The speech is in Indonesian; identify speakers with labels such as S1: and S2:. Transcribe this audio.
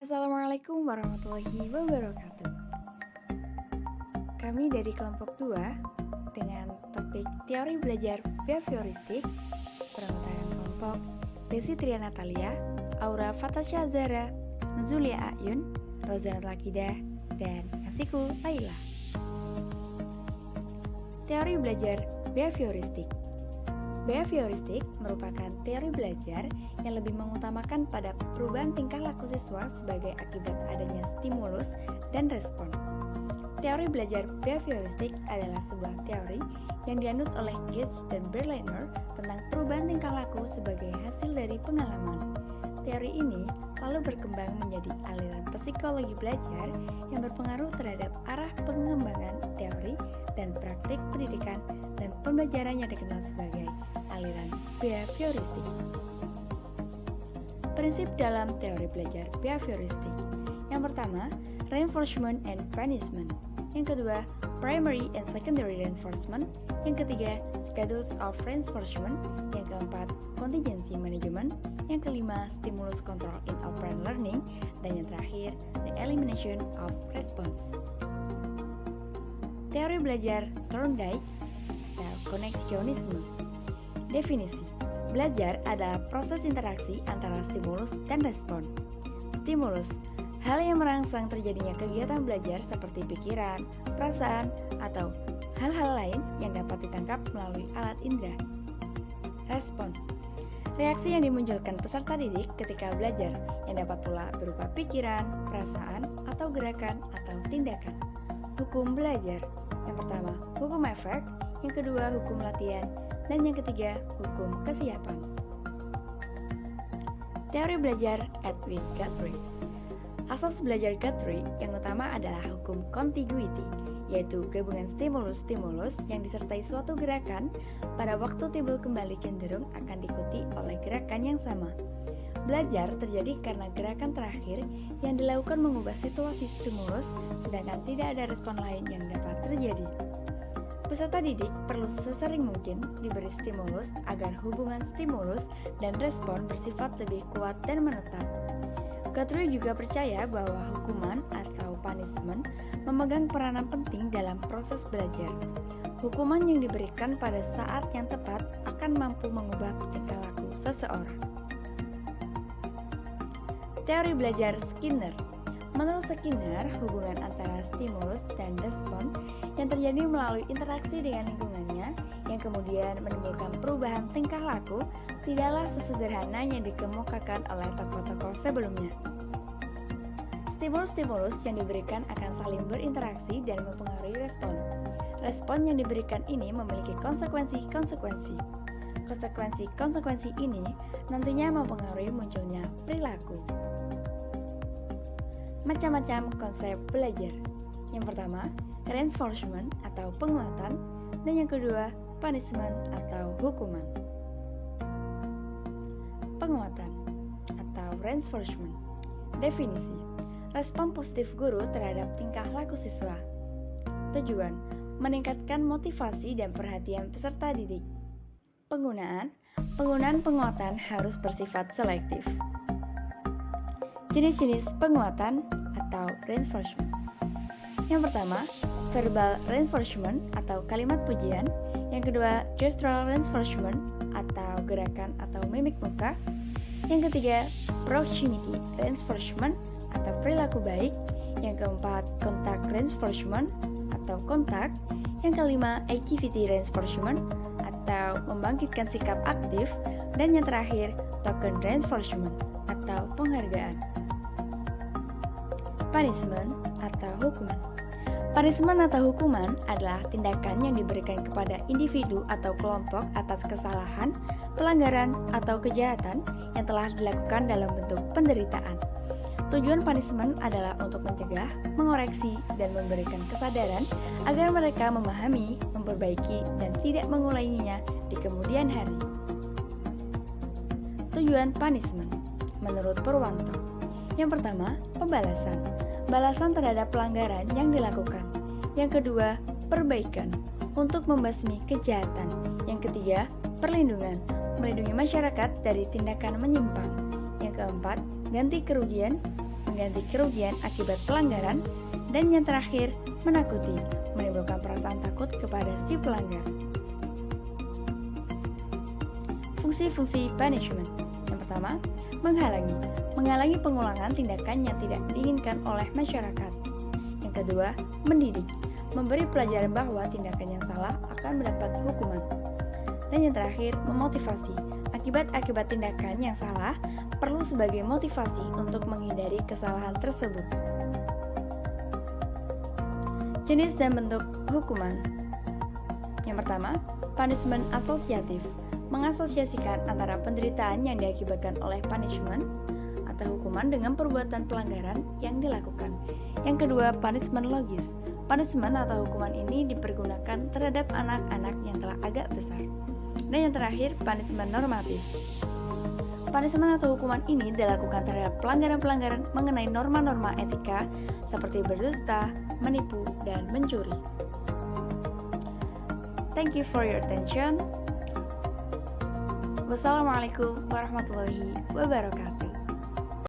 S1: Assalamualaikum warahmatullahi wabarakatuh. Kami dari kelompok 2 dengan topik teori belajar behavioristik beranggota kelompok Desi Triana Natalia, Aura Fatasha Zara, Nuzulia Ayun, Rozanat Lakidah, dan Asiku Laila. Teori belajar behavioristik. Behavioristik merupakan teori belajar yang lebih mengutamakan pada perubahan tingkah laku siswa sebagai akibat adanya stimulus dan respon. Teori belajar behavioristik adalah sebuah teori yang dianut oleh Gage dan Berliner tentang perubahan tingkah laku sebagai hasil dari pengalaman. Teori ini lalu berkembang menjadi aliran psikologi belajar yang berpengaruh terhadap arah pengembangan teori dan praktik pendidikan dan pembelajaran yang dikenal sebagai aliran behavioristik. Prinsip dalam teori belajar behavioristik. Yang pertama, reinforcement and punishment. Yang kedua, primary and secondary reinforcement. Yang ketiga, schedules of reinforcement. Yang keempat, contingency management. Yang kelima, stimulus control in operant learning. Dan yang terakhir, the elimination of response. Teori belajar Thorndike atau koneksionisme. Definisi: belajar adalah proses interaksi antara stimulus dan respon. Stimulus: hal yang merangsang terjadinya kegiatan belajar seperti pikiran, perasaan, atau hal-hal lain yang dapat ditangkap melalui alat indera. Respon: reaksi yang dimunculkan peserta didik ketika belajar, yang dapat pula berupa pikiran, perasaan, atau gerakan atau tindakan. Hukum belajar. Yang pertama, hukum efek. Yang kedua, hukum latihan. Dan yang ketiga, hukum kesiapan. Teori belajar Edwin Guthrie. Asas belajar Guthrie yang utama adalah hukum contiguity, yaitu gabungan stimulus-stimulus yang disertai suatu gerakan pada waktu timbul kembali cenderung akan diikuti oleh gerakan yang sama. Belajar terjadi karena gerakan terakhir yang dilakukan mengubah situasi stimulus, sedangkan tidak ada respon lain yang dapat terjadi. Peserta didik perlu sesering mungkin diberi stimulus agar hubungan stimulus dan respon bersifat lebih kuat dan menetap. Guthrie juga percaya bahwa hukuman atau punishment memegang peranan penting dalam proses belajar. Hukuman yang diberikan pada saat yang tepat akan mampu mengubah tingkah laku seseorang. Teori belajar Skinner. Menurut Skinner, hubungan antara stimulus dan respon yang terjadi melalui interaksi dengan lingkungannya yang kemudian menimbulkan perubahan tingkah laku tidaklah sesederhana yang dikemukakan oleh tokoh-tokoh sebelumnya. Stimulus-stimulus yang diberikan akan saling berinteraksi dan mempengaruhi respon. Respon yang diberikan ini memiliki konsekuensi-konsekuensi. Konsekuensi-konsekuensi ini nantinya mempengaruhi munculnya perilaku. Macam-macam konsep belajar. Yang pertama, reinforcement atau penguatan, dan yang kedua, punishment atau hukuman. Penguatan atau reinforcement. Definisi: respon positif guru terhadap tingkah laku siswa. Tujuan: meningkatkan motivasi dan perhatian peserta didik. Penggunaan penguatan harus bersifat selektif. Jenis-jenis penguatan atau reinforcement. Yang pertama, verbal reinforcement atau kalimat pujian. Yang kedua, gestural reinforcement atau gerakan atau mimik muka. Yang ketiga, proximity reinforcement atau perilaku baik. Yang keempat, contact reinforcement atau kontak. Yang kelima, activity reinforcement atau membangkitkan sikap aktif. Dan yang terakhir, token reinforcement atau penghargaan. Punishment atau hukuman. Punishment atau hukuman adalah tindakan yang diberikan kepada individu atau kelompok atas kesalahan, pelanggaran, atau kejahatan yang telah dilakukan dalam bentuk penderitaan. Tujuan punishment adalah untuk mencegah, mengoreksi, dan memberikan kesadaran agar mereka memahami, memperbaiki, dan tidak mengulanginya di kemudian hari. Tujuan punishment menurut Purwanto. Yang pertama, pembalasan. Balasan terhadap pelanggaran yang dilakukan. Yang kedua, perbaikan untuk membasmi kejahatan. Yang ketiga, perlindungan, melindungi masyarakat dari tindakan menyimpang. Yang keempat, ganti kerugian, mengganti kerugian akibat pelanggaran, dan yang terakhir, menakuti, menimbulkan perasaan takut kepada si pelanggar. Fungsi-fungsi punishment. Yang pertama, menghalangi pengulangan tindakan yang tidak diinginkan oleh masyarakat. Yang kedua, mendidik, memberi pelajaran bahwa tindakan yang salah akan mendapat hukuman. Dan yang terakhir, memotivasi, akibat-akibat tindakan yang salah perlu sebagai motivasi untuk menghindari kesalahan tersebut. Jenis dan bentuk hukuman. Yang pertama, punishment asosiatif, mengasosiasikan antara penderitaan yang diakibatkan oleh punishment atau hukuman dengan perbuatan pelanggaran yang dilakukan. Yang kedua, punishment logis. Punishment atau hukuman ini dipergunakan terhadap anak-anak yang telah agak besar. Dan yang terakhir, punishment normatif. Punishment atau hukuman ini dilakukan terhadap pelanggaran-pelanggaran mengenai norma-norma etika seperti berdusta, menipu, dan mencuri. Thank you for your attention. Wassalamualaikum warahmatullahi wabarakatuh.